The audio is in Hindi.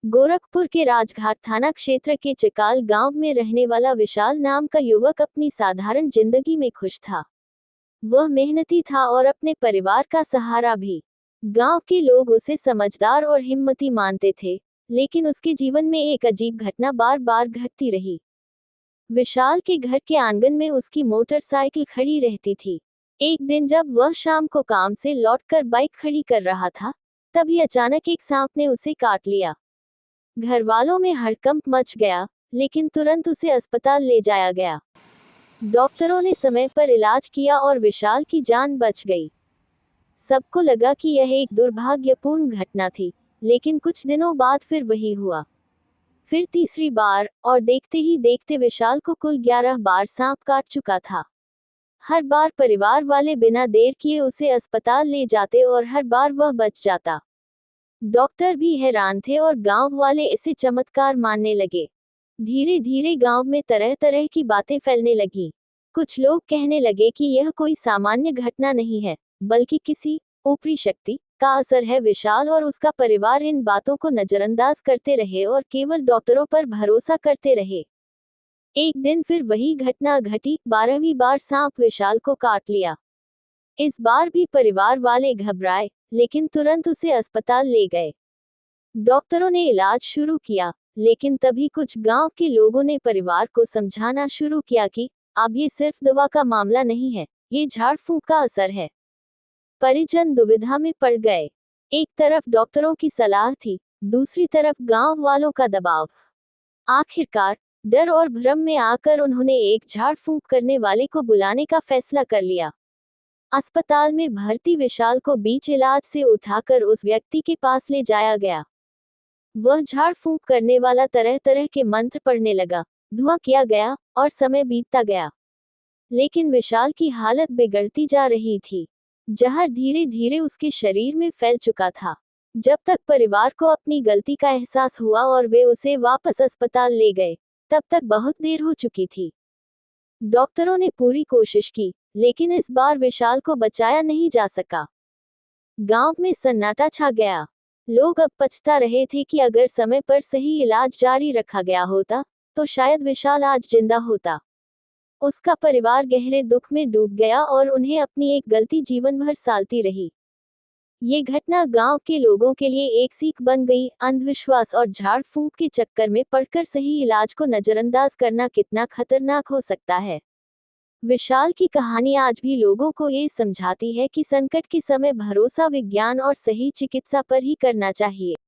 गोरखपुर के राजघाट थाना क्षेत्र के चिकाल गांव में रहने वाला विशाल नाम का युवक अपनी साधारण जिंदगी में खुश था। वह मेहनती था और अपने परिवार का सहारा भी। गांव के लोग उसे समझदार और हिम्मती मानते थे, लेकिन उसके जीवन में एक अजीब घटना बार बार घटती रही। विशाल के घर के आंगन में उसकी मोटरसाइकिल खड़ी रहती थी। एक दिन जब वह शाम को काम से लौटकर बाइक खड़ी कर रहा था, तभी अचानक एक सांप ने उसे काट लिया। घर वालों में हड़कंप मच गया, लेकिन तुरंत उसे अस्पताल ले जाया गया। डॉक्टरों ने समय पर इलाज किया और विशाल की जान बच गई। सबको लगा कि यह एक दुर्भाग्यपूर्ण घटना थी, लेकिन कुछ दिनों बाद फिर वही हुआ। फिर तीसरी बार, और देखते ही देखते विशाल को कुल 11 बार सांप काट चुका था। हर बार परिवार वाले बिना देर किए उसे अस्पताल ले जाते और हर बार वह बच जाता। डॉक्टर भी हैरान थे और गांव वाले इसे चमत्कार मानने लगे। धीरे धीरे गांव में तरह तरह की बातें फैलने लगी। कुछ लोग कहने लगे कि यह कोई सामान्य घटना नहीं है, बल्कि किसी ऊपरी शक्ति का असर है। विशाल और उसका परिवार इन बातों को नजरअंदाज करते रहे और केवल डॉक्टरों पर भरोसा करते रहे। एक दिन फिर वही घटना घटी। 12वीं बार सांप विशाल को काट लिया। इस बार भी परिवार वाले घबराए, लेकिन तुरंत उसे अस्पताल ले गए। डॉक्टरों ने इलाज शुरू किया, लेकिन तभी कुछ गांव के लोगों ने परिवार को समझाना शुरू किया कि अब ये सिर्फ दवा का मामला नहीं है, ये झाड़ फूंक का असर है। परिजन दुविधा में पड़ गए। एक तरफ डॉक्टरों की सलाह थी, दूसरी तरफ गांव वालों का दबाव। आखिरकार डर और भ्रम में आकर उन्होंने एक झाड़ फूंक करने वाले को बुलाने का फैसला कर लिया। अस्पताल में भर्ती विशाल को बीच इलाज से उठाकर उस व्यक्ति के पास ले जाया गया। वह झाड़ फूंक करने वाला तरह तरह के मंत्र पढ़ने लगा, धुआं किया गया और समय बीतता गया। लेकिन विशाल की हालत बिगड़ती जा रही थी। जहर धीरे धीरे उसके शरीर में फैल चुका था। जब तक परिवार को अपनी गलती का एहसास हुआ और वे उसे वापस अस्पताल ले गए, तब तक बहुत देर हो चुकी थी। डॉक्टरों ने पूरी कोशिश की, लेकिन इस बार विशाल को बचाया नहीं जा सका। गांव में सन्नाटा छा गया। लोग अब पछता रहे थे कि अगर समय पर सही इलाज जारी रखा गया होता, तो शायद विशाल आज जिंदा होता। उसका परिवार गहरे दुख में डूब गया और उन्हें अपनी एक गलती जीवन भर सालती रही। ये घटना गांव के लोगों के लिए एक सीख बन गई। अंधविश्वास और झाड़ फूंक के चक्कर में पड़कर सही इलाज को नजरअंदाज करना कितना खतरनाक हो सकता है। विशाल की कहानी आज भी लोगों को ये समझाती है कि संकट के समय भरोसा विज्ञान और सही चिकित्सा पर ही करना चाहिए।